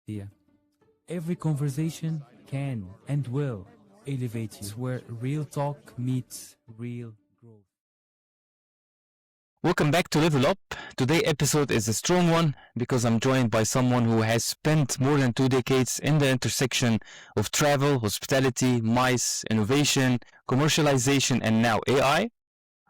Yeah. Every conversation can and will elevate you. It's where real talk meets real growth. Welcome back to Level Up. Today's episode is a strong one because I'm joined by someone who has spent more than 2 decades in the intersection of travel, hospitality, MICE, innovation, commercialization, and now AI.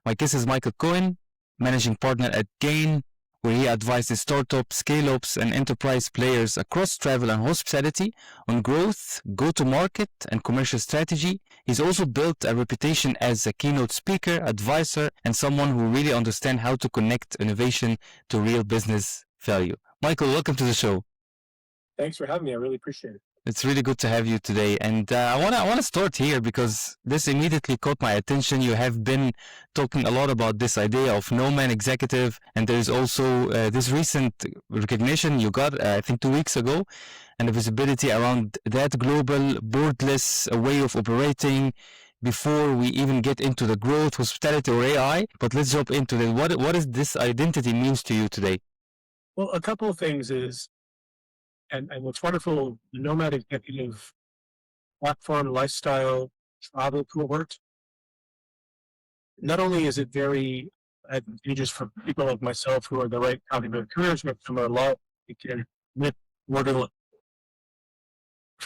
My guest is Michael Cohen, managing partner at Gain, where he advises startups, scale-ups, and enterprise players across travel and hospitality on growth, go-to-market, and commercial strategy. He's also built a reputation as a keynote speaker, advisor, and someone who really understands how to connect innovation to real business value. Michael, welcome to the show. Thanks for having me. I really appreciate it. It's really good to have you today, and I wanna start here because this immediately caught my attention. You have been talking a lot about this idea of no-man executive, and there's also this recent recognition you got, I think 2 weeks ago, and the visibility around that global borderless way of operating. Before we even get into the growth, hospitality, or AI, but let's jump into it. What is this identity means to you today? Well, a couple of things is, and what's wonderful, the Nomad Executive platform, lifestyle, travel cohort, not only is it very advantageous for people like myself who are the right kind of careers, but from a lot, you can live borderless,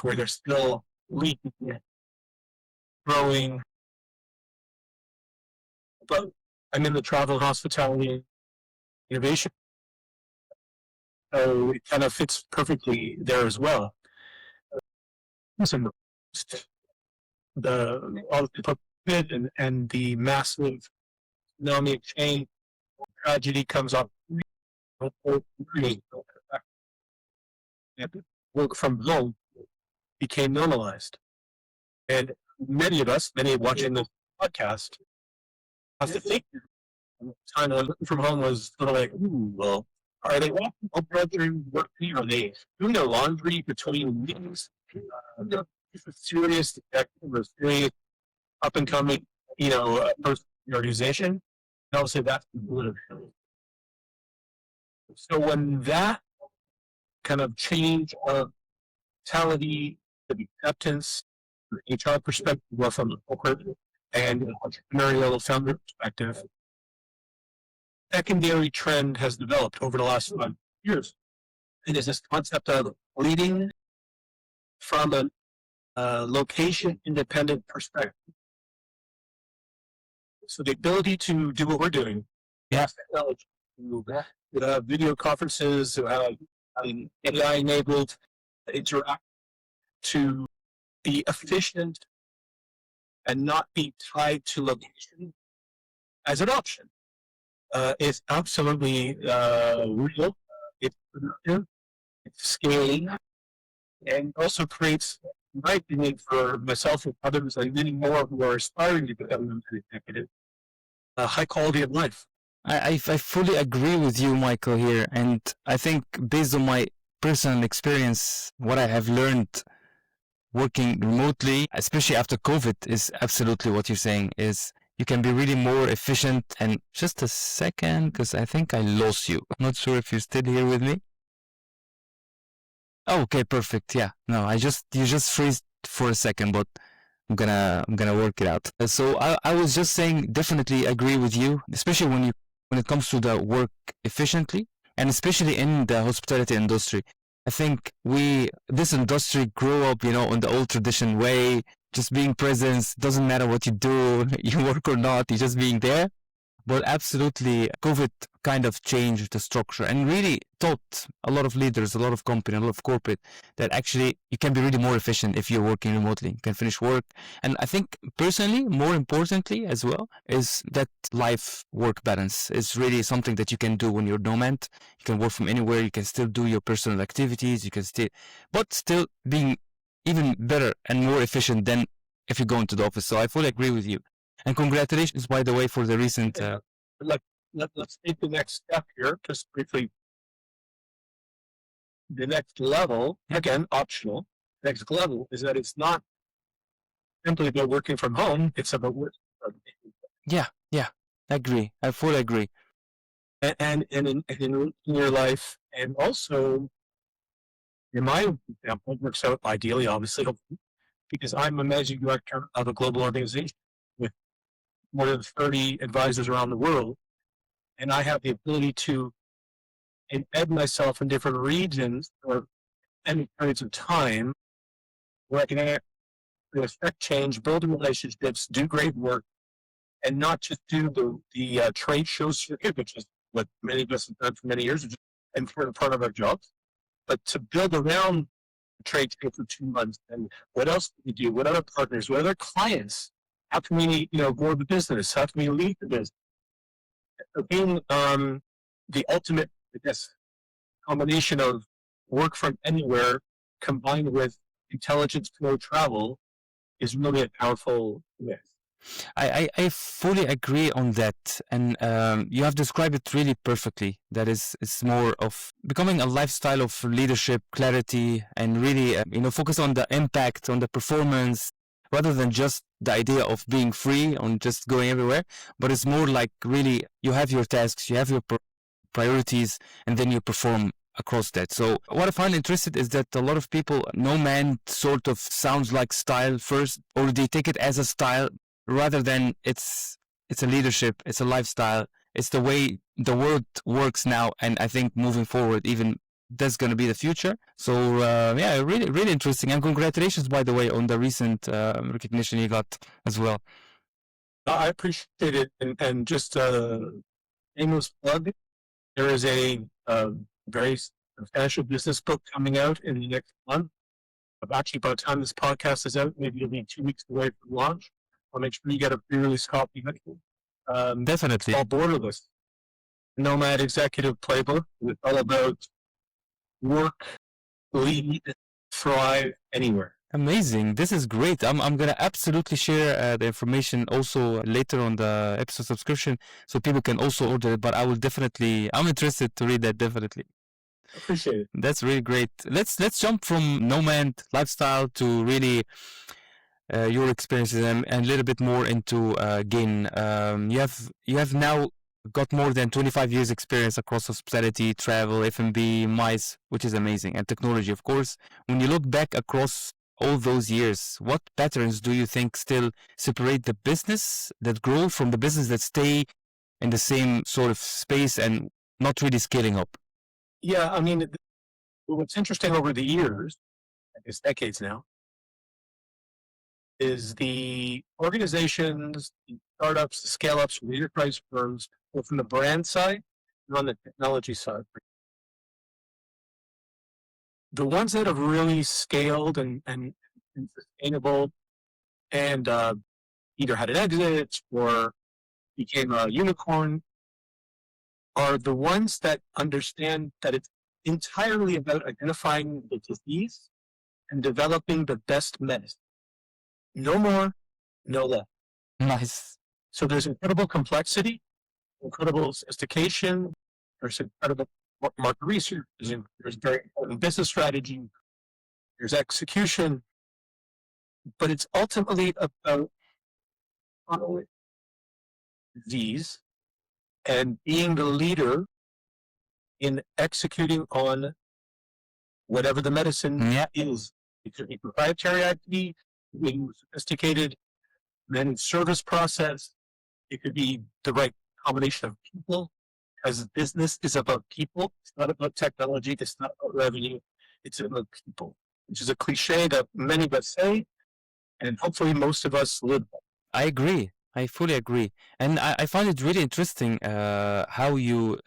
where they're still leading, growing. But I'm in the travel, hospitality, innovation. So it kind of fits perfectly there as well. Listen, all the COVID and the massive economic change, tragedy comes up. Work from home became normalized, and many watching this podcast have to think. Time from home was sort of like, ooh, well, are they walking up working? Are they doing their laundry between meetings? Serious executive, serious up and coming, person organization. And obviously that's the. So when that kind of change of mentality, the acceptance, from the HR perspective, well, from the corporate and entrepreneurial founder perspective, secondary trend has developed over the last 5 years. It is this concept of leading from a location-independent perspective. So the ability to do what we're doing, we have technology, to have video conferences, to have AI-enabled interact, to be efficient and not be tied to location as an option. It's absolutely real. It's productive. It's scaling, and also creates, my opinion, for myself and others, like many more who are aspiring to become an executive, a high quality of life. I fully agree with you, Michael, here, and I think based on my personal experience, what I have learned working remotely, especially after COVID, is absolutely what you're saying. Is you can be really more efficient. And just a second, because I think I lost you. I'm not sure if you're still here with me. Oh, okay, perfect. Yeah, no, you just freezed for a second, but I'm gonna work it out. So I was just saying, definitely agree with you, especially when it comes to the work efficiently, and especially in the hospitality industry. I think this industry grew up, in the old tradition way, just being present, doesn't matter what you do, you work or not, you're just being there. But absolutely, COVID kind of changed the structure and really taught a lot of leaders, a lot of company, a lot of corporate that actually you can be really more efficient if you're working remotely. You can finish work. And I think personally, more importantly as well, is that life-work balance is really something that you can do when you're nomad. You can work from anywhere. You can still do your personal activities. You can but still being even better and more efficient than if you go into the office. So I fully agree with you. And congratulations, by the way, for the recent. Let's take the next step here, just briefly. The next level, again, optional. Next level is that it's not simply about working from home; it's about working from. Yeah, I agree. I fully agree. And in your life, and also in my example, it works out ideally, obviously, because I'm a managing director of a global organization with more than 30 advisors around the world. And I have the ability to embed myself in different regions or any periods of time where I can affect change, build relationships, do great work, and not just do the trade show circuit, which is what many of us have done for many years, which is an important part of our jobs, but to build around the trade show for 2 months. And what else do we do? What other partners? What other clients? How can we, grow the business? How can we lead the business? Being the ultimate, I guess, combination of work from anywhere combined with intelligence flow travel is really a powerful mix. I fully agree on that, and you have described it really perfectly. That is, it's more of becoming a lifestyle of leadership, clarity, and really, focus on the impact, on the performance, rather than just the idea of being free, on just going everywhere. But it's more like really, you have your tasks, you have your priorities, and then you perform across that. So what I find interesting is that a lot of people, nomad sort of sounds like style first, or they take it as a style rather than it's a leadership, it's a lifestyle, it's the way the world works now. And I think moving forward, even that's going to be the future. So yeah, really, really interesting. And congratulations, by the way, on the recent recognition you got as well. I appreciate it. And just shameless plug, there is a very substantial business book coming out in the next month. Actually, by the time this podcast is out, maybe it'll be 2 weeks away from launch. I'll make sure you get a pre-release copy. Definitely. It's called Borderless, Nomad Executive Playbook. It's all about work, lead, thrive anywhere. Amazing. This is great. I'm going to absolutely share the information also later on the episode subscription so people can also order it. But I'm interested to read that, definitely. Appreciate it. That's really great. Let's jump from nomad lifestyle to really your experiences and a little bit more into Gain. You have now got more than 25 years experience across hospitality, travel, F&B, MICE, which is amazing, and technology, of course. When you look back across all those years, what patterns do you think still separate the business that grow from the business that stay in the same sort of space and not really scaling up? Yeah, I mean, what's interesting over the years, I guess decades now, is the organizations, the startups, the scale-ups, the enterprise firms, both from the brand side and on the technology side. The ones that have really scaled and sustainable and either had an exit or became a unicorn are the ones that understand that it's entirely about identifying the disease and developing the best medicine. No more, no less. Nice. So there's incredible complexity, incredible sophistication, there's incredible market research, there's very important business strategy, there's execution, but it's ultimately about following these and being the leader in executing on whatever the medicine is. It could be proprietary IP, being sophisticated managed service process. It could be the right combination of people, because business is about people. It's not about technology. It's not about revenue. It's about people, which is a cliche that many of us say, and hopefully most of us live by. I agree. I fully agree. And I find it really interesting how you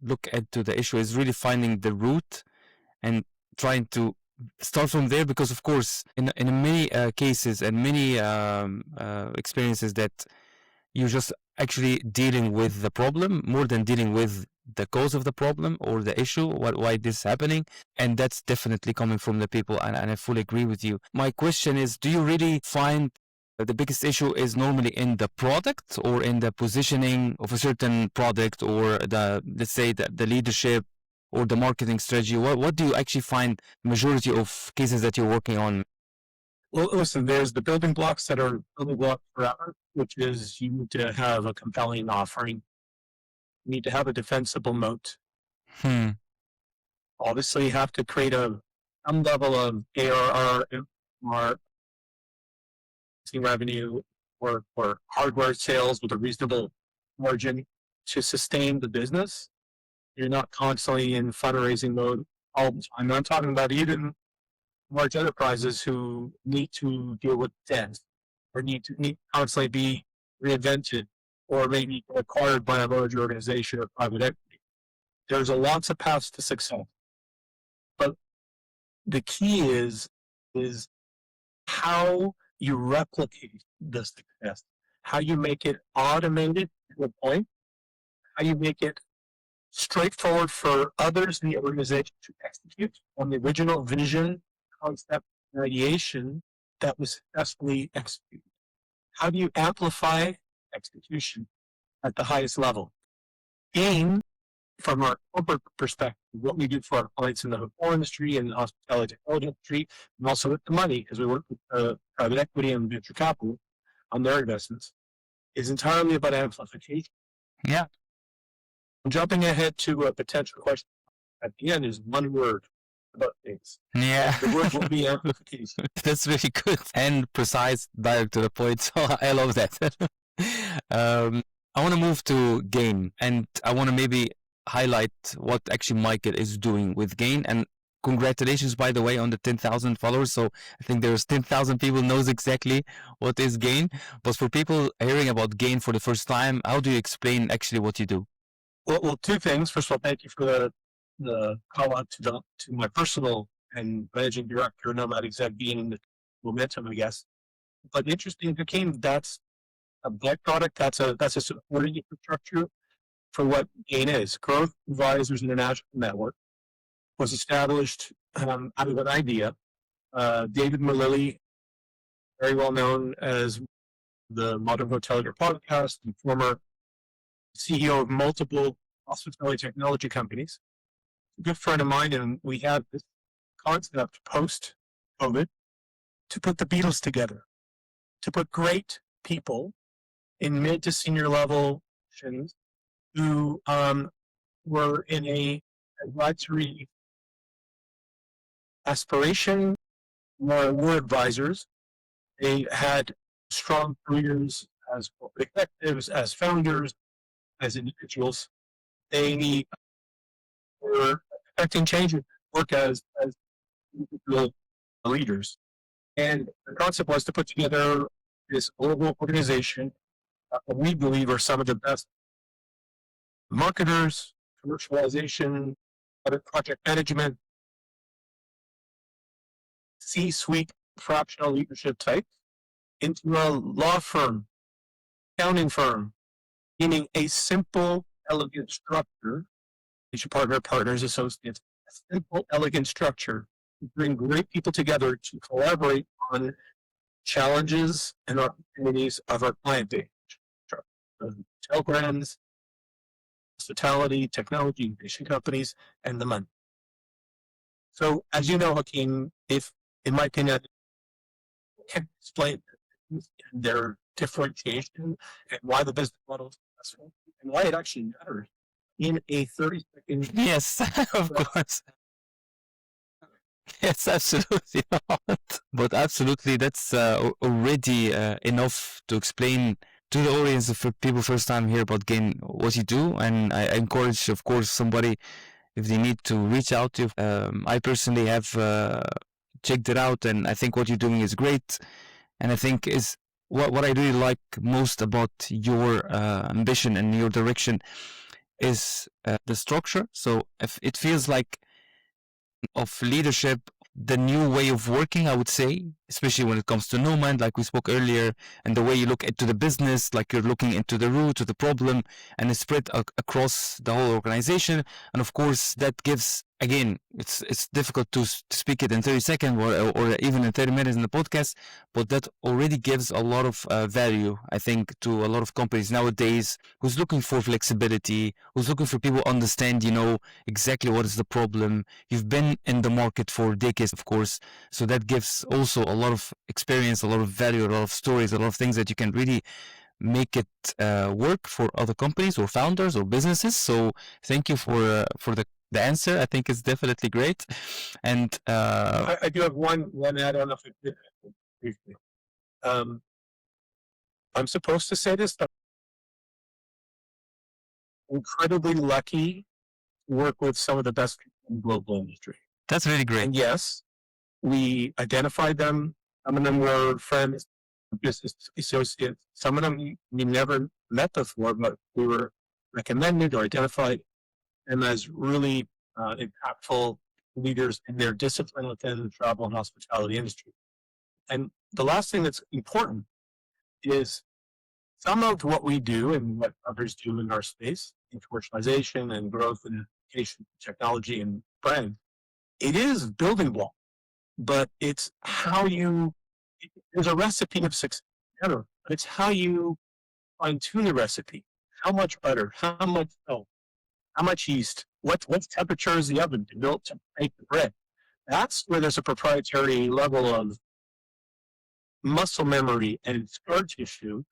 look into the issue is really finding the root and trying to start from there, because of course in many cases and many experiences that you're just actually dealing with the problem more than dealing with the cause of the problem or the issue, why this is happening. And that's definitely coming from the people, and I fully agree with you. My question is, do you really find the biggest issue is normally in the product or in the positioning of a certain product, or let's say the leadership or the marketing strategy? What do you actually find majority of cases that you're working on? Well, listen, there's the building blocks that are building blocks forever, which is you need to have a compelling offering. You need to have a defensible moat. Obviously, you have to create a some level of ARR or revenue or hardware sales with a reasonable margin to sustain the business. You're not constantly in fundraising mode all the time. I'm talking about even large enterprises who need to deal with debt or need to constantly be reinvented or maybe acquired by a large organization or private equity. There's lots of paths to success. But the key is how you replicate the success, how you make it automated to a point, how you make it straightforward for others in the organization to execute on the original vision, concept, and ideation that was successfully executed. How do you amplify execution at the highest level? Gain, from our corporate perspective, what we do for our clients in the hotel industry and the hospitality technology industry, and also with the money, because we work with private equity and venture capital on their investments, is entirely about amplification. Yeah. I'm jumping ahead to a potential question at the end is one word about things. Yeah. The word will be amplification. That's really good and precise, direct to the point. So I love that. I want to move to Gain, and I want to maybe highlight what actually Michael is doing with Gain. And congratulations, by the way, on the 10,000 followers. So I think there's 10,000 people knows exactly what is Gain. But for people hearing about Gain for the first time, how do you explain actually what you do? Well, two things. First of all, thank you for the call out to my personal and managing director, Nomad Exec, being in the momentum, I guess. But interesting, Hakeem, that's a byproduct. That's a supporting infrastructure for what Gain is. Growth Advisors International Network was established out of an idea. David Malilly, very well known as the Modern Hotelier podcast and former CEO of multiple hospitality technology companies, a good friend of mine, and we had this concept post-COVID to put the Beatles together, to put great people in mid to senior level positions who were in a advisory aspiration, were advisors. They had strong careers as executives, as founders, as individuals. They were affecting change and work as individual leaders. And the concept was to put together this global organization that we believe are some of the best marketers, commercialization, project management, C-suite fractional leadership type into a law firm, accounting firm, meaning a simple, elegant structure, partners, associates, a simple, elegant structure to bring great people together to collaborate on challenges and opportunities of our client base, hotel brands, hospitality, technology, innovation companies, and the money. So, as you know, Hakeem, if, in my opinion, I can explain their differentiation and why the business model is successful and why it actually matters in a 30-second. Yes, of course. Yes, absolutely not. But absolutely, that's already enough to explain to the audience, for people first time here about Gain, what you do. And I encourage, of course, somebody, if they need to reach out to you. I personally have checked it out, and I think what you're doing is great. And I think is what I really like most about your ambition and your direction is the structure. So if it feels like of leadership, the new way of working, I would say, especially when it comes to Nomad, like we spoke earlier, and the way you look into the business, like you're looking into the root of the problem, and it's spread across the whole organization. And of course, that gives, again, it's difficult to speak it in 30 seconds or even in 30 minutes in the podcast, but that already gives a lot of value, I think, to a lot of companies nowadays who's looking for flexibility, who's looking for people to understand, exactly what is the problem. You've been in the market for decades, of course, so that gives also a lot of experience, a lot of value, a lot of stories, a lot of things that you can really make it work for other companies or founders or businesses. So thank you for the the answer. I think is definitely great. And I do have one add-on if I could briefly. I'm supposed to say this, but I'm incredibly lucky to work with some of the best people in the global industry. that's really great. And yes, we identified them. Some of them were friends, business associates. Some of them we never met before, but we were recommended or identified them as really impactful leaders in their discipline within the travel and hospitality industry. And the last thing that's important is some of what we do and what others do in our space, in commercialization and growth and education, technology and brand, it is building block, but it's how you, there's a recipe of success, but it's how you fine tune the recipe. How much butter, how much milk, how much yeast, what temperature is the oven to build to make the bread. That's where there's a proprietary level of muscle memory and scar tissue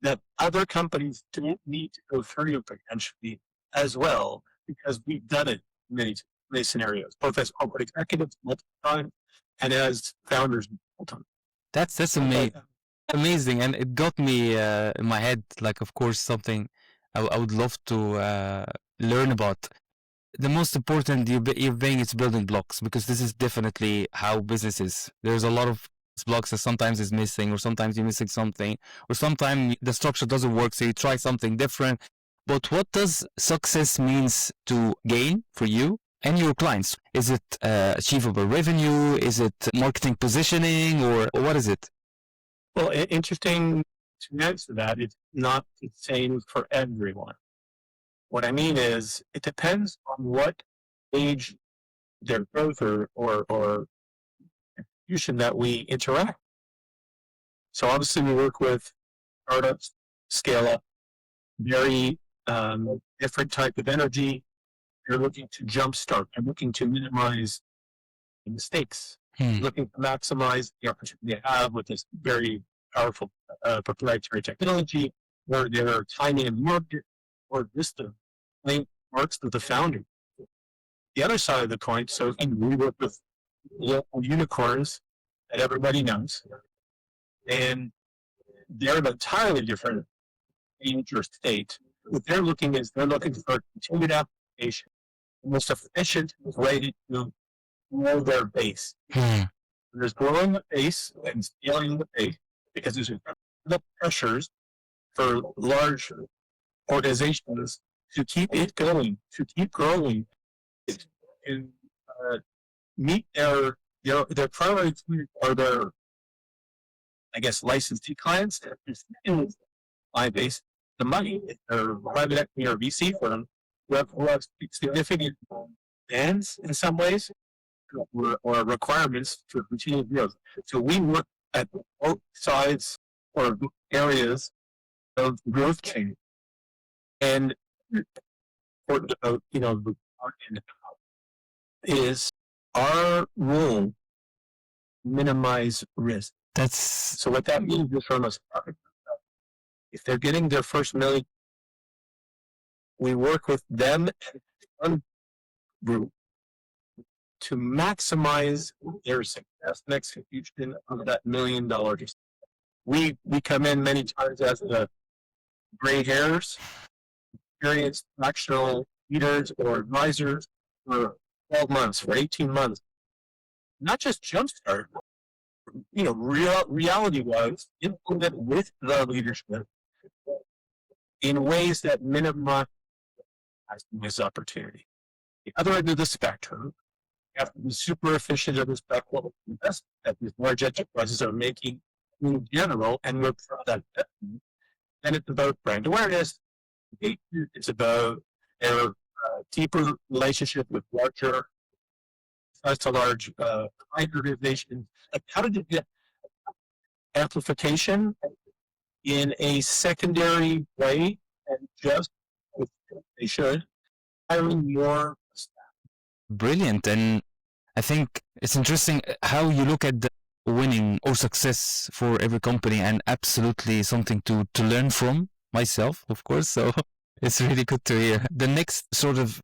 that other companies don't need to go through potentially as well, because we've done it in many scenarios, both as corporate executives multiple times and as founders multiple times. That's amazing, and it got me in my head. Like, of course, something I would love to learn about. The most important you're being is building blocks, because this is definitely how business is. There's a lot of blocks that sometimes is missing, or sometimes you're missing something, or sometimes the structure doesn't work, so you try something different. But what does success means to gain for you and your clients? Is it achievable revenue? Is it marketing positioning, or what is it? Well, interesting to answer that. It's not the same for everyone. What I mean is, it depends on what stage their growth or execution that we interact. So obviously we work with startups, scale up, very different type of energy. You're looking to jumpstart. You're looking to minimize mistakes. Looking to maximize the opportunity they have with this very powerful proprietary technology, or their timing and market, or just the main marks of the founder. The other side of the coin, so we work with local unicorns that everybody knows, and they're an entirely different age or state. What they're looking for continued application, the most efficient way to grow their base. There's growing the base and scaling the base, because there's the pressures for large organizations to keep it going, to keep growing, and meet their primary or their, I guess, licensee clients, client base, the money, their private equity or VC firm, who have significant demands in some ways, or requirements for continued growth. So we work at both sides or areas of the growth chain. And important about, the is our role minimize risk. So what that means is, from us, if they're getting their first million, we work with them and group to maximize their success and execution of that $1 million. We come in many times as the gray hairs, experienced fractional leaders or advisors for 12 months, for 18 months. Not just jumpstart, reality-wise, implement with the leadership in ways that minimize this opportunity. The other end of the spectrum, you have to be super efficient and respectful investment that these large enterprises are making in general, and we're proud of that. And it's about brand awareness. It's about their deeper relationship with large client organizations. Like, how did you get amplification in a secondary way, and just they should hiring more staff? Brilliant. And I think it's interesting how you look at the winning or success for every company, and absolutely something to learn from myself, of course. So it's really good to hear. The next sort of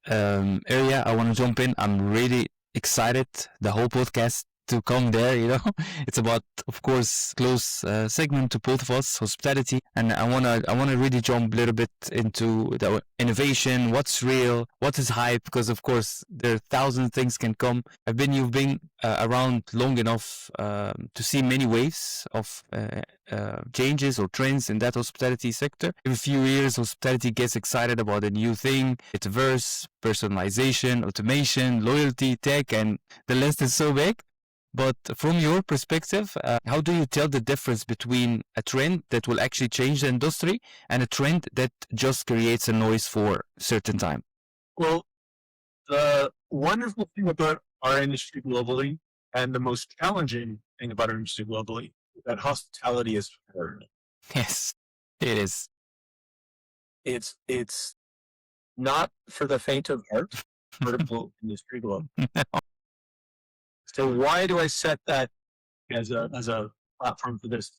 area, I want to jump in. I'm really excited the whole podcast to come there. It's about, of course, close segment to both of us, hospitality, and I wanna really jump a little bit into the innovation, what's real, what is hype, because of course there are thousand things can come. You've been around long enough to see many waves of changes or trends in that hospitality sector. Every few years, hospitality gets excited about a new thing: metaverse, personalization, automation, loyalty, tech, and the list is so big. But from your perspective, how do you tell the difference between a trend that will actually change the industry and a trend that just creates a noise for a certain time? Well, the wonderful thing about our industry globally, and the most challenging thing about our industry globally, is that hospitality is hard. Yes, it is. It's not for the faint of heart. Vertical industry globally. So why do I set that as a platform for this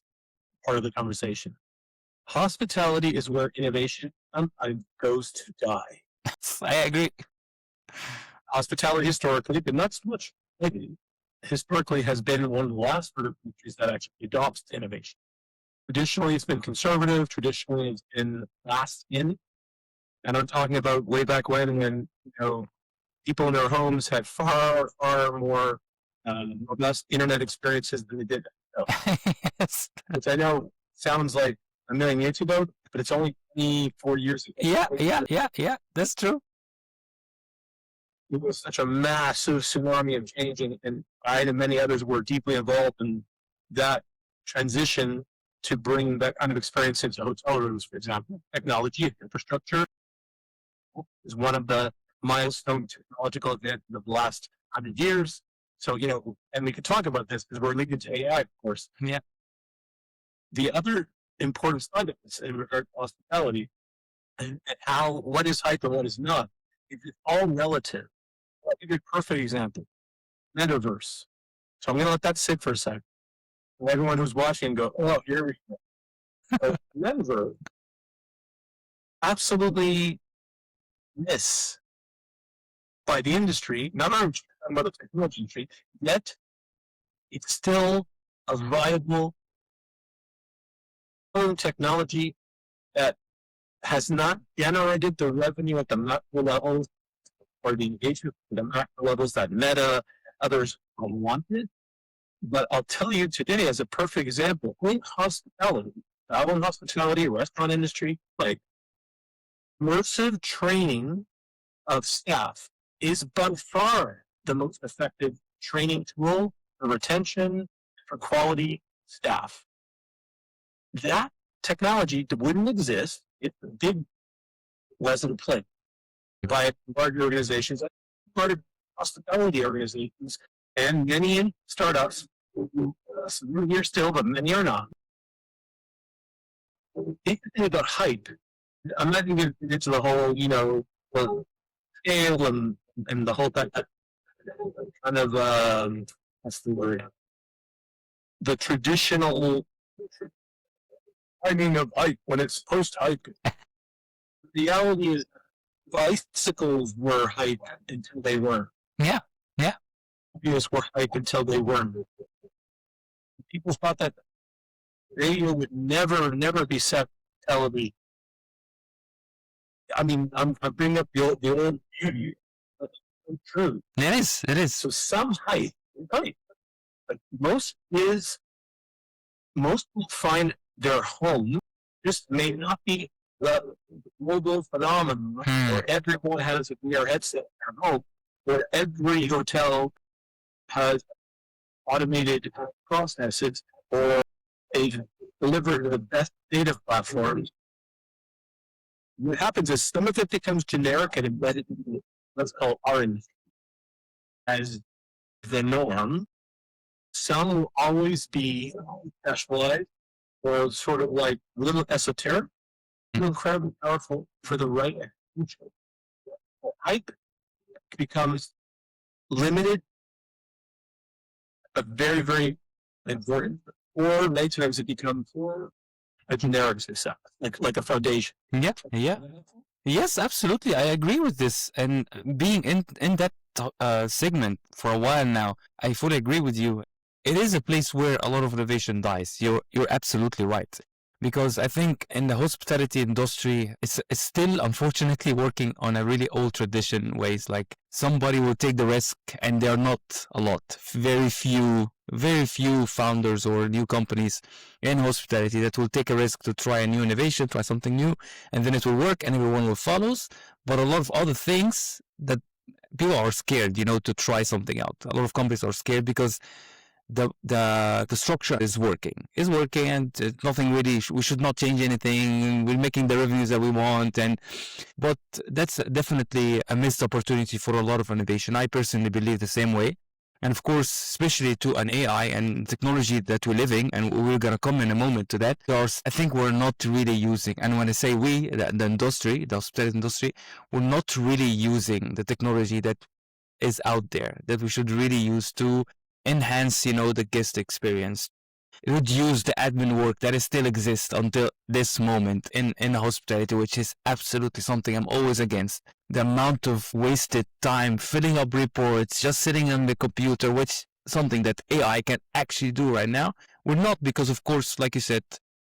part of the conversation? Hospitality is where innovation goes to die. I agree. Hospitality historically, but not so much maybe, historically has been one of the last sort of countries that actually adopts innovation. Traditionally, it's been conservative. Traditionally, it's been last in. And I'm talking about way back when people in their homes had far more robust internet experiences than they did. Yes. Which I know sounds like a million years ago, but it's only 24 years ago. Yeah. That's true. It was such a massive tsunami of change, and I and many others were deeply involved in that transition to bring that kind of experience into hotel rooms, for example. Technology and infrastructure is one of the milestone technological advances of the last 100 years. So, and we could talk about this because we're leading to AI, of course. Yeah. The other important side of this in regard to hospitality and what is hype and what is not, is it's all relative. I'll give you a perfect example. Metaverse. So I'm going to let that sit for a second. And everyone who's watching go, oh, here we go. Metaverse. Absolutely miss by the industry, not our about the technology industry, yet it's still a viable technology that has not generated the revenue at the macro level or the engagement at the macro levels that Meta, others wanted. But I'll tell you today, as a perfect example, in hospitality, travel and hospitality, restaurant industry, like immersive training of staff is by far the most effective training tool for retention, for quality staff. That technology wouldn't exist if the big wasn't played by large organizations, part of hospitality organizations, and many startups. Some are here still, but many are not. Think about hype. I'm not even get into the whole, the scale and the whole kind of what's the word? The traditional timing of hype when it's post-hype. The reality is bicycles were hype until they weren't. Yeah. Computers were hype until they weren't. People thought that radio would never be set television. I mean, I'm bringing up the old beauty. That's so true. It is. So some hype is hype. But most will find their home just may not be the global phenomenon where everyone has a VR headset in their home, where every hotel has automated processes or they've delivered the best data platforms. What happens is some of it becomes generic and embedded in what's called our industry as the norm. Some will always be specialized or sort of like a little esoteric, incredibly powerful for the right execution. Hype becomes limited, but very, very important. Or many times it becomes a generic success, like a foundation. Yeah. Yes, absolutely. I agree with this. And being in that segment for a while now, I fully agree with you. It is a place where a lot of innovation dies. You're absolutely right. Because I think in the hospitality industry, it's still unfortunately working on a really old tradition ways. Like somebody will take the risk, and they are not a lot. Very few founders or new companies in hospitality that will take a risk to try a new innovation, try something new, and then it will work and everyone will follow. But a lot of other things that people are scared, to try something out. A lot of companies are scared because the structure is working, and nothing really. We should not change anything. We're making the revenues that we want, but that's definitely a missed opportunity for a lot of innovation. I personally believe the same way. And of course, especially to an AI and technology that we're living, and we're going to come in a moment to that, I think we're not really using, and when I say we, the industry, the hospitality industry, we're not really using the technology that is out there, that we should really use to enhance, the guest experience, reduce the admin work that still exists until this moment in hospitality, which is absolutely something I'm always against. The amount of wasted time filling up reports, just sitting on the computer, which something that AI can actually do right now. We're not, because of course, like you said,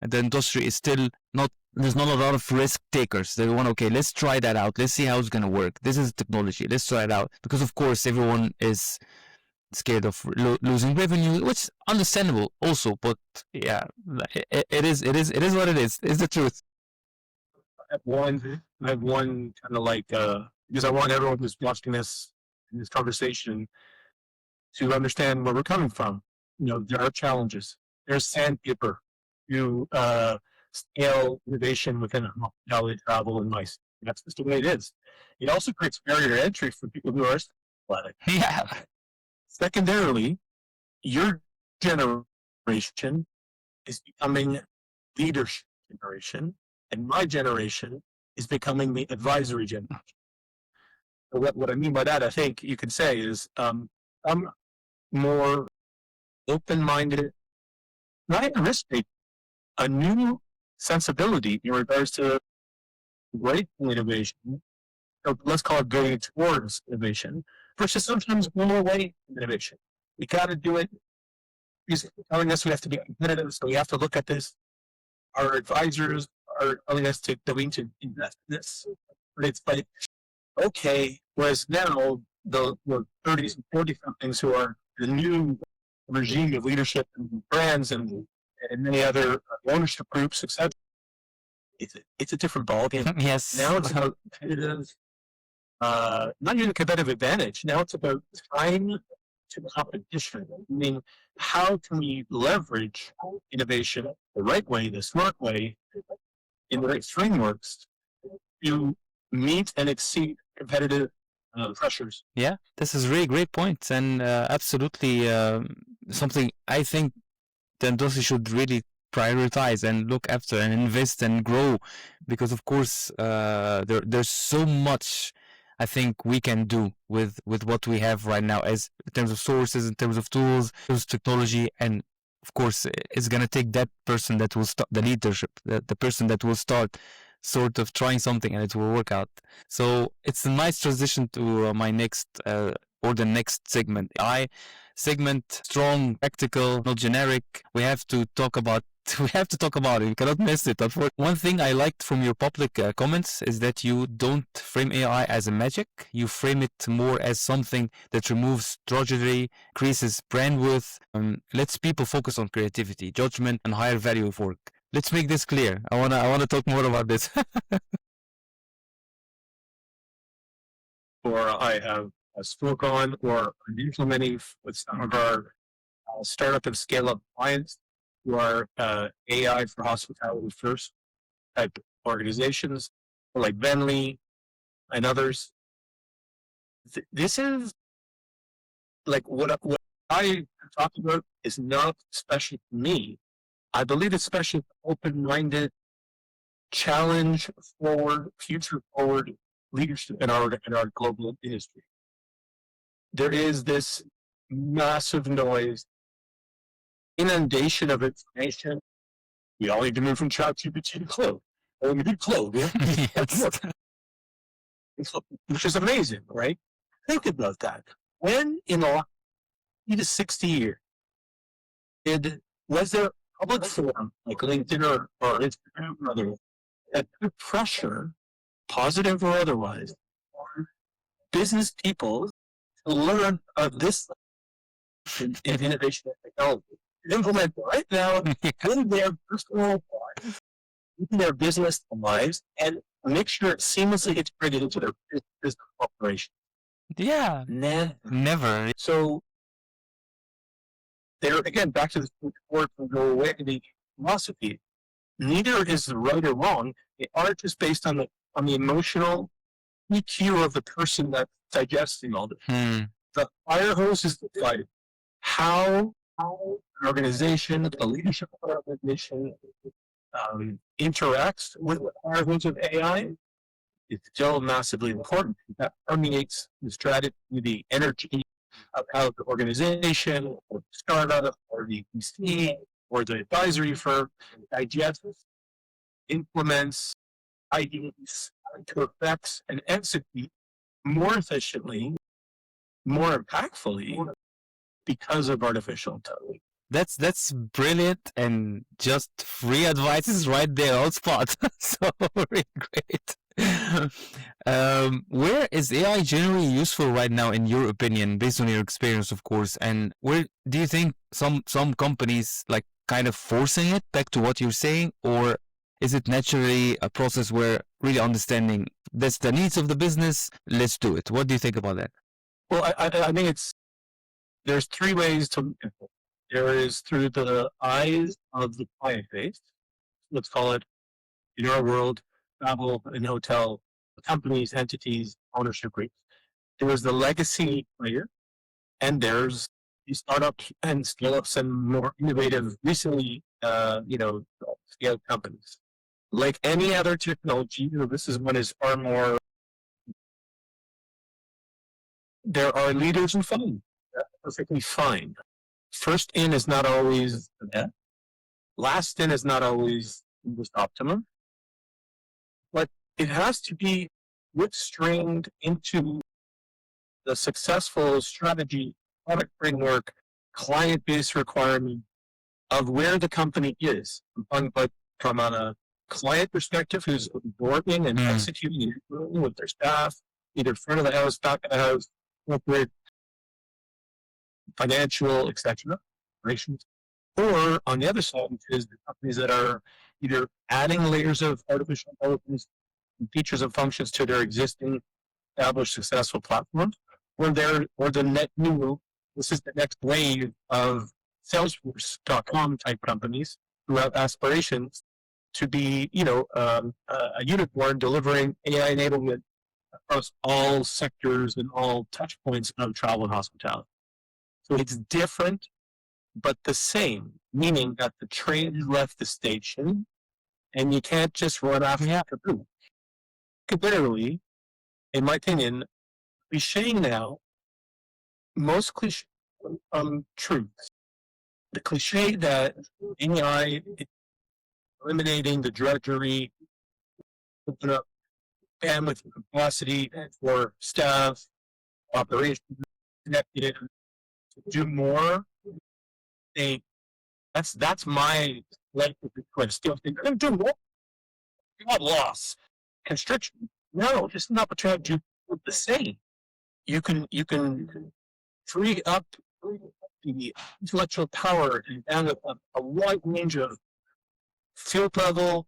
the industry is still not, there's not a lot of risk takers. They want, okay, let's try that out. Let's see how it's going to work. This is technology. Let's try it out. Because of course, everyone is scared of losing revenue, which is understandable also, but yeah, it is what it is. It's the truth. I have one kind of like, because I want everyone who's watching this conversation to understand where we're coming from. There are challenges. There's sandpaper. You scale innovation within hospitality, travel, and MICE. That's just the way it is. It also creates barrier to entry for people who are athletic. Yeah. Secondarily, your generation is becoming leadership generation, and my generation is becoming the advisory generation. So what I mean by that, I think you could say, is I'm more open-minded, not even risk-taking, a new sensibility in regards to great innovation, let's call it going towards innovation, versus sometimes going away from innovation. We got to do it. He's telling us we have to be competitive, so we have to look at this. Our advisors are telling us that we need to invest in this. But it's like, okay, whereas now the 30s and 40 somethings who are the new regime of leadership and brands and many other ownership groups, etc. It's a different ballgame. Yes. Now it's about competitive, not even competitive advantage. Now it's about time to competition. I mean, how can we leverage innovation the right way, the smart way, in the right frameworks to meet and exceed competitive pressures? Yeah, this is really great point, and absolutely something I think the industry should really prioritize and look after and invest and grow, because of course there's so much I think we can do with what we have right now, as in terms of sources, in terms of tools, in terms of technology, and of course it's gonna take that person that will start the leadership, the person that will start sort of trying something and it will work out. So it's a nice transition to my next or the next segment. Segment, strong, practical, not generic. We have to talk about it. We cannot miss it. One thing I liked from your public comments is that you don't frame AI as a magic. You frame it more as something that removes drudgery, increases bandwidth, lets people focus on creativity, judgment, and higher value of work. Let's make this clear. I wanna talk more about this. Or I have spoke on or implementing with some of our startup and scale up clients who are AI for hospitality first type organizations like Bentley and others. This is like what I talk about is not special to me. I believe it's special to open-minded, challenge forward, future forward leadership in our global industry. There is this massive noise, inundation of information. We all need to move from ChatGPT to Cloud. Or we did Cloud, yeah? Yes. which is amazing, right? Think about that. When in the last 50 to 60 years was there a public forum like LinkedIn or Instagram or other that put pressure, positive or otherwise, on business people to learn of this in innovation and technology, implement right now in their personal lives, in their business lives, and make sure it's seamlessly integrated into their business operation? Yeah, never. So there again, back to the word from go away the philosophy. Neither is the right or wrong. They are just based on the emotional EQ of the person that's digesting all this. The fire hose is the fire. How an organization, the leadership of an organization interacts with the fire hose of AI is still massively important. That permeates the strategy, the energy of how the organization or the startup or the VC or the advisory firm digests, implements ideas into effects and execute more efficiently, more impactfully because of artificial intelligence. That's brilliant and just free advices right there on spot. So really great. Where is AI generally useful right now, in your opinion, based on your experience, of course? And where do you think some companies like kind of forcing it back to what you're saying, or is it naturally a process where really understanding that's the needs of the business? Let's do it. What do you think about that? Well, I think there's three ways to look at it. There is through the eyes of the client base. Let's call it, in our world, travel and hotel companies, entities, ownership groups. There is the legacy player, and there's the startups and scale-ups and more innovative, recently, scaled companies. Like any other technology, this is one is far more. There are leaders and fun. That's perfectly fine. First in is not always the best. Last in is not always the most optimum. But it has to be strained into the successful strategy, product framework, client base requirement of where the company is. But from a client perspective, who's working and executing with their staff, either front of the house, back of the house, corporate, financial, etc., operations, or on the other side, which is the companies that are either adding layers of artificial intelligence and features and functions to their existing established successful platforms, or the net new. This is the next wave of Salesforce.com type companies who have aspirations to be, a unicorn delivering AI enablement across all sectors and all touch points of travel and hospitality. So it's different, but the same, meaning that the train has left the station and you can't just run after it. Literally, in my opinion, cliche now, most cliche truths. The cliche that AI is eliminating the drudgery, open up bandwidth and capacity for staff, operations, connected to do more. That's my life request. Still think I'm doing more. Not loss, constriction. No, just an opportunity to do the same. You can free up the intellectual power and a wide range of field level,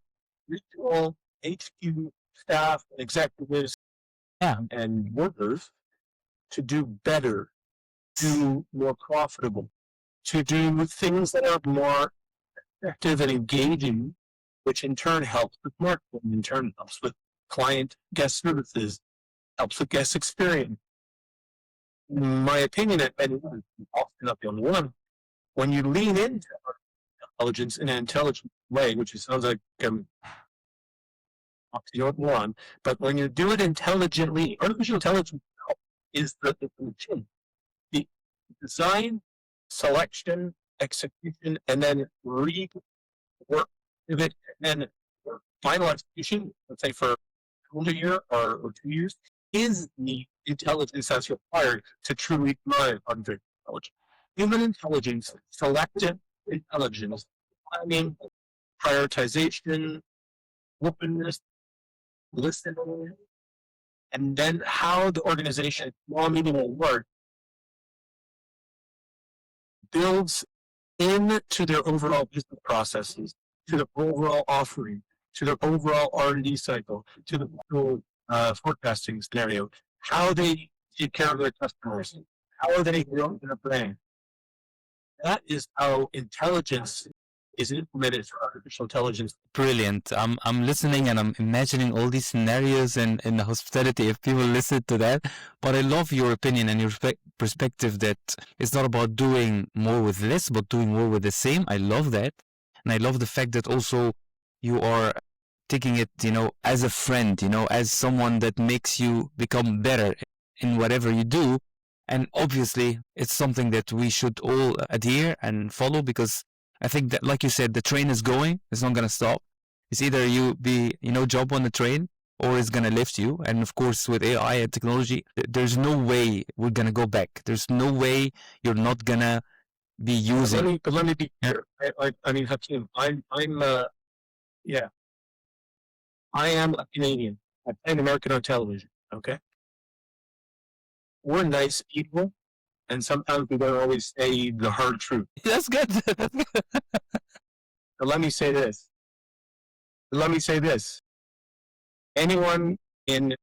regional, HQ staff, executives, and workers to do better, do more profitable, to do things that are more effective and engaging, which in turn helps with marketing, in turn helps with client guest services, helps with guest experience. In my opinion, and often not the only one, when you lean into intelligence in an intelligent way, which sounds like oxymoron, but when you do it intelligently, artificial intelligence is the design, selection, execution, and then rework of it, and then final execution, let's say for a year or 2 years, is the intelligence that's required to truly thrive under intelligence. Human intelligence, selective intelligence, planning, prioritization, openness, listening, and then how the organization, small, medium, or work, builds into their overall business processes, to the overall offering, to the overall R&D cycle, to the overall forecasting scenario, how they take care of their customers, how they grow their brand. That is how intelligence is implemented for artificial intelligence. Brilliant. I'm listening and I'm imagining all these scenarios in the hospitality if people listen to that. But I love your opinion and your perspective that it's not about doing more with less, but doing more with the same. I love that. And I love the fact that also you are taking it, as a friend, as someone that makes you become better in whatever you do. And obviously, it's something that we should all adhere and follow because I think that, like you said, the train is going. It's not going to stop. It's either you jump on the train or it's going to lift you. And of course, with AI and technology, there's no way we're going to go back. There's no way you're not going to be using. Let me be clear. I mean, Hakeem, I am a Canadian. I play an American on television. Okay. We're nice people, and sometimes we don't always say the hard truth. That's good. But let me say this. Anyone in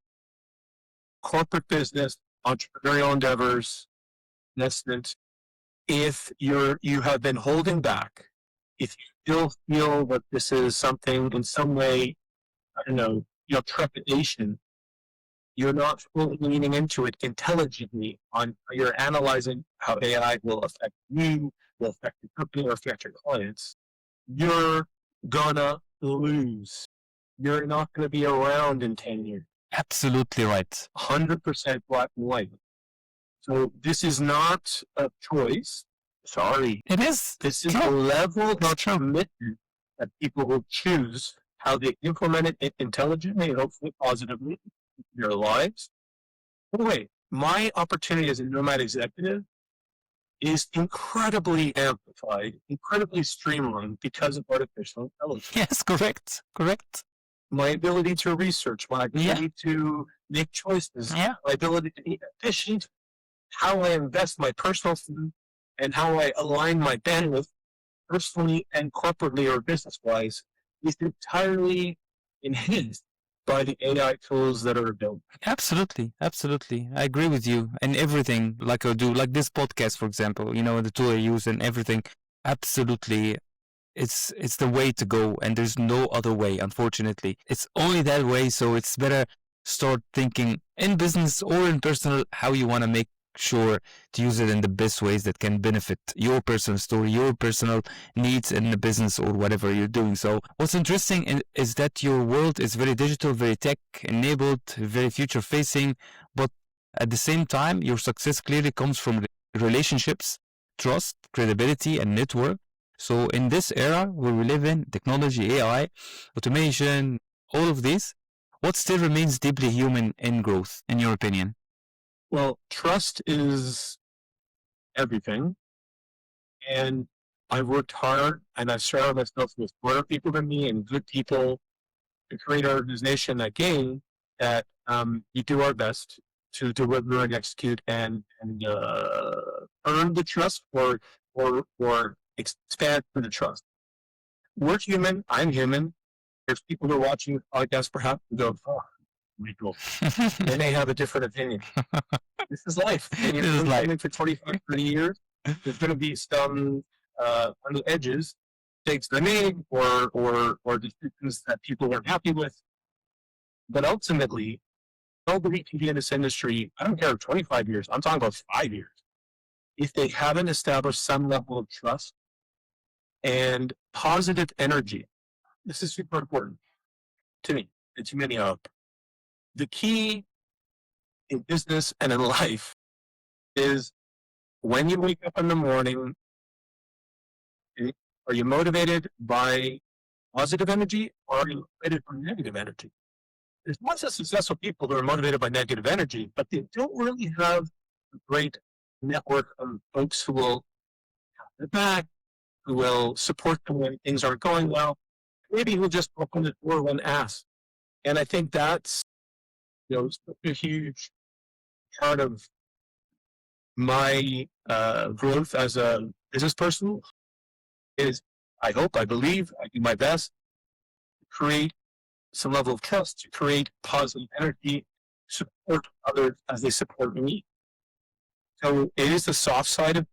corporate business, entrepreneurial endeavors, investment, if you have been holding back, if you still feel that this is something in some way, I don't know, trepidation, you're not fully leaning into it intelligently you're analyzing how AI will affect you, will affect the company, or affect your clients, you're gonna lose. You're not gonna be around in 10 years. Absolutely right. 100% black and white. So this is not a choice. Sorry. It is. This is a level of commitment that people will choose how they implement it intelligently and hopefully positively in their lives. By the way, my opportunity as a Nomad executive is incredibly amplified, incredibly streamlined because of artificial intelligence. Yes, correct. My ability to research, my ability to make choices, my ability to be efficient, how I invest my personal food, and how I align my bandwidth personally and corporately or business-wise is entirely enhanced by the AI tools that are available. Absolutely. I agree with you. And everything, like I do, like this podcast, for example, the tool I use and everything. Absolutely. It's the way to go. And there's no other way, unfortunately. It's only that way. So it's better start thinking in business or in personal how you want to make sure to use it in the best ways that can benefit your personal story, your personal needs in the business or whatever you're doing. So what's interesting is that your world is very digital, very tech enabled, very future facing, but at the same time, your success clearly comes from relationships, trust, credibility, and network. So in this era where we live in, technology, AI, automation, all of these, what still remains deeply human in growth, in your opinion? Well, trust is everything. And I've worked hard and I've surrounded myself with smarter people than me and good people to create an organization again that you do our best to deliver and execute and earn the trust or expand the trust. We're human. I'm human. There's people who are watching the podcast perhaps who go, oh, Michael. They may have a different opinion. This is life. And you're living for 25, 30 years. There's going to be some on the edges, mistakes they made or decisions that people weren't happy with. But ultimately, nobody can be in this industry, I don't care, 25 years. I'm talking about 5 years. If they haven't established some level of trust and positive energy, this is super important to me and to many of them. The key in business and in life is when you wake up in the morning, are you motivated by positive energy or are you motivated by negative energy? there's lots of successful people who are motivated by negative energy, but they don't really have a great network of folks who will have their back, who will support them when things aren't going well, maybe who'll just open the door when asked. And I think that's, such a huge part of my growth as a business person is I believe, I do my best to create some level of trust, to create positive energy, support others as they support me. So it is the soft side of,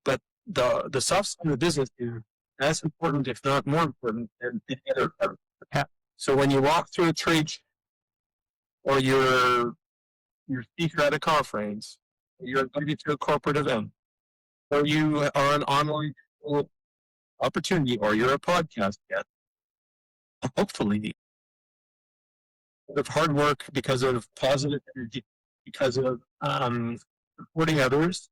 but the soft side of the business is as important, if not more important, than the other part. Yeah. So when you walk through a trade show, or you're speaker at a conference, you're invited to a corporate event, or you are an online opportunity, or you're a podcast guest, hopefully, of hard work, because of positive energy, because of supporting others,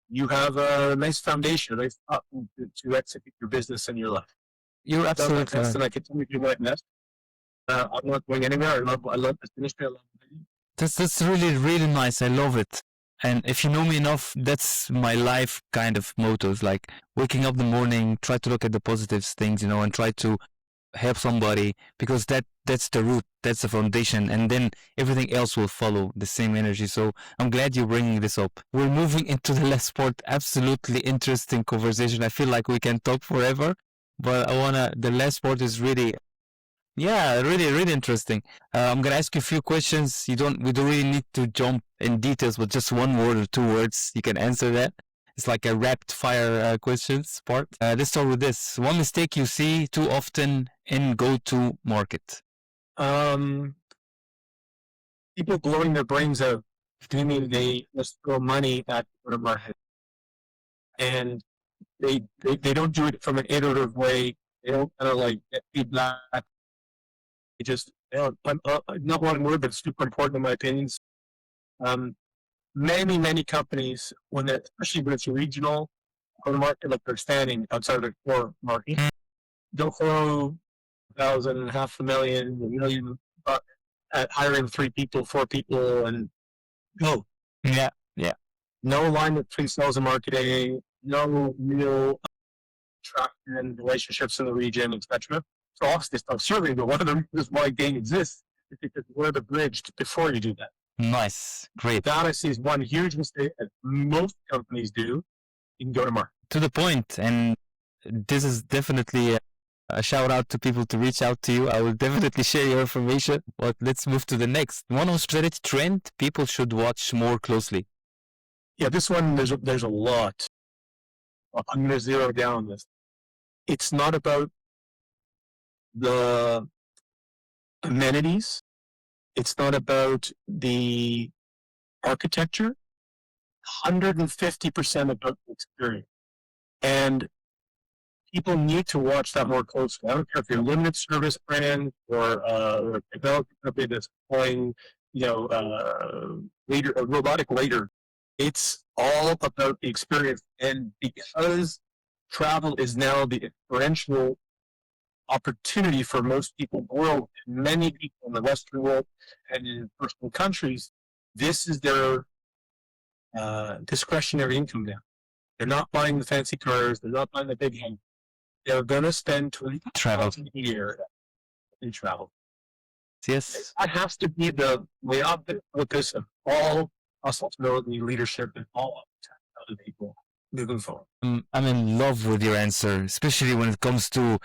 you have a nice foundation, a nice platform to execute your business and your life. You're absolutely That's right. and I continue to do my best. I'm not going anywhere. I love this industry. I love it. That's really, really nice. I love it. And if you know me enough, that's my life kind of mottos, like waking up in the morning, try to look at the positive things, and try to help somebody, because that's the root, that's the foundation, and then everything else will follow the same energy. So I'm glad you're bringing this up. We're moving into the last part. Absolutely interesting conversation. I feel like we can talk forever, but the last part is really, yeah, really, really interesting. I'm gonna ask you a few questions. We don't really need to jump in details, but just one word or two words, you can answer that. It's like a rapid fire questions part. Let's start with this. One mistake you see too often in go-to market. People blowing their brains out, meaning they just throw money at the market, and they don't do it from an iterative way. They don't kind of like get feedback. They just, not one word, but it's super important in my opinions. Many companies, especially when it's regional, on the market, like they're standing outside of their core market, they'll throw 1,000, $500,000, $1 million at hiring 3 people, 4 people, and go. Yeah. No alignment between sales and marketing, no real traction, relationships in the region, etc. So obviously stop serving, but one of the reasons why Gain exists is because we're the bridge before you do that. Nice. Great. That I see is one huge mistake that most companies do in go-to-market. To the point, and this is definitely a shout out to people to reach out to you. I will definitely share your information, but let's move to the next. One hospitality trend people should watch more closely. Yeah, this one, there's a lot. I'm going to zero down on this. It's not about the amenities. It's not about the architecture. 150% about the experience. And people need to watch that more closely. I don't care if you're a limited service brand or a development company that's deploying, a robotic waiter. It's all about the experience. And because travel is now the experiential opportunity for most people in the world, many people in the Western world and in first world countries, this is their discretionary income now. They're not buying the fancy cars. They're not buying the big house. They're going to spend $20,000 a year in travel. Yes. That has to be the myopic focus of all hospitality leadership and all other people moving forward. I'm in love with your answer, especially when it comes to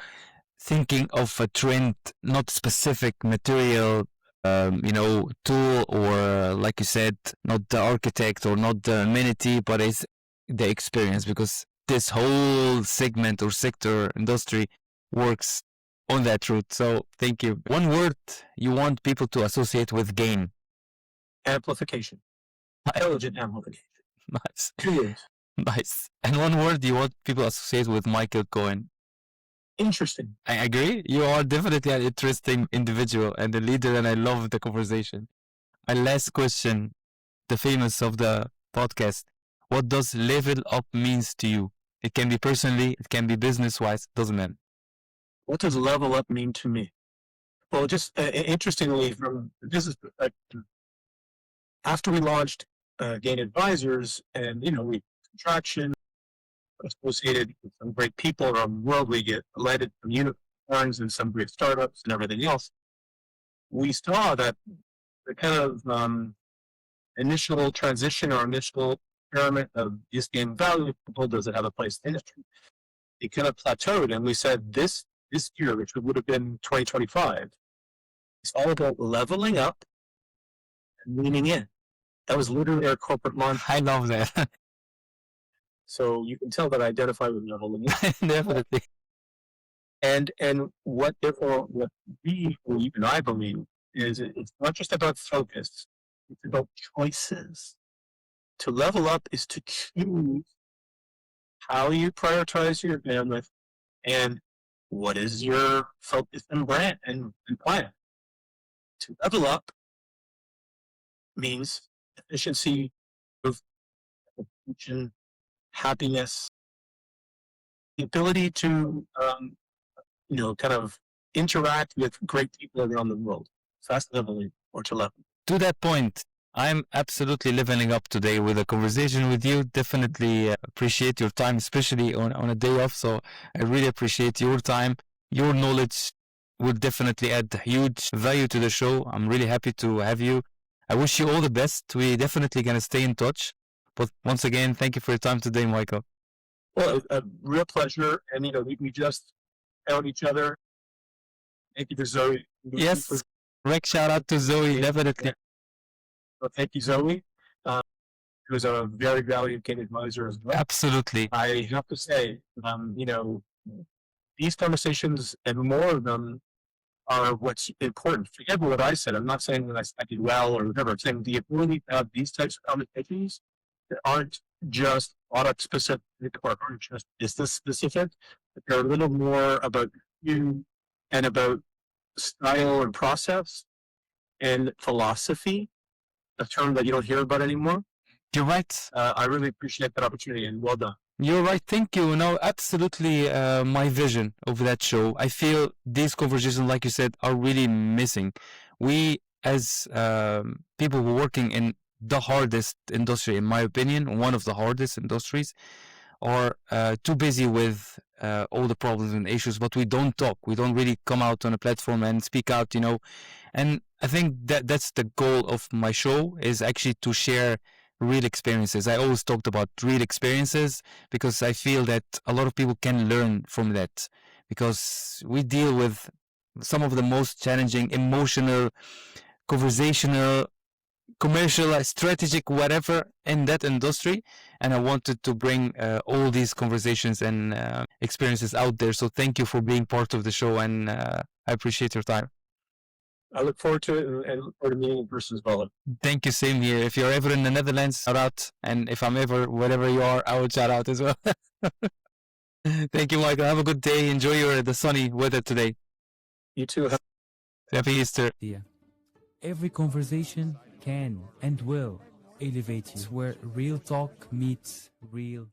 thinking of a trend, not specific material, tool, or like you said, not the architect or not the amenity, but it's the experience, because this whole segment or sector industry works on that route. So thank you. One word you want people to associate with Gain. Amplification. Intelligent amplification. Nice. 2 words. Nice. And one word you want people to associate with Michael Cohen. Interesting. I agree. You are definitely an interesting individual and a leader, and I love the conversation. And last question, the famous of the podcast. What does level up means to you? It can be personally, it can be business-wise, doesn't matter. What does level up mean to me? Well, just interestingly, from the business perspective, after we launched Gain Advisors, and we traction associated with some great people around the world, we get elected from unicorns and some great startups and everything else. We saw that the kind of initial transition or initial experiment of this game value does it have a place in industry? It kind of plateaued, and we said this year, which would have been 2025, it's all about leveling up and leaning in. That was literally our corporate mantra. I love that. So you can tell that I identify with leveling in. Definitely. And what we believe, and I believe, is it's not just about focus, it's about choices. To level up is to choose how you prioritize your bandwidth and what is your focus and brand and plan. To level up means efficiency, attention, happiness, the ability to kind of interact with great people around the world. So that's leveling or to level. To that point, I'm absolutely leveling up today with a conversation with you. Definitely appreciate your time, especially on a day off. So I really appreciate your time. Your knowledge would definitely add huge value to the show. I'm really happy to have you. I wish you all the best. We definitely going to stay in touch. But once again, thank you for your time today, Michael. Well, a real pleasure. And, we just found each other. Thank you to Zoe. Yes. Rick, shout out to Zoe, definitely. Well, thank you, Zoe. Who's a very valued Gain Advisor as well. Absolutely. I have to say, these conversations and more of them are what's important. Forget what I said. I'm not saying that I did well or whatever. I'm saying the ability to have these types of conversations that aren't just product specific or aren't just business specific, but they're a little more about you and about style and process and philosophy, a term that you don't hear about anymore. You're right. I really appreciate that opportunity and well done. You're right. Thank you. No, absolutely my vision of that show. I feel these conversations, like you said, are really missing. We, as people who are working in the hardest industry, in my opinion, one of the hardest industries, are too busy with all the problems and issues, but we don't talk. We don't really come out on a platform and speak out, And I think that's the goal of my show, is actually to share real experiences. I always talked about real experiences because I feel that a lot of people can learn from that, because we deal with some of the most challenging, emotional, conversational, commercial, strategic, whatever in that industry. And I wanted to bring all these conversations and experiences out there. So thank you for being part of the show, and I appreciate your time. I look forward to it and look forward to meeting in person as well. Thank you, same here. If you're ever in the Netherlands, shout out. And if I'm ever, wherever you are, I would shout out as well. Thank you, Michael. Have a good day. Enjoy the sunny weather today. You too. Happy Easter. Yeah. Every conversation can and will elevate you. It's where real talk meets real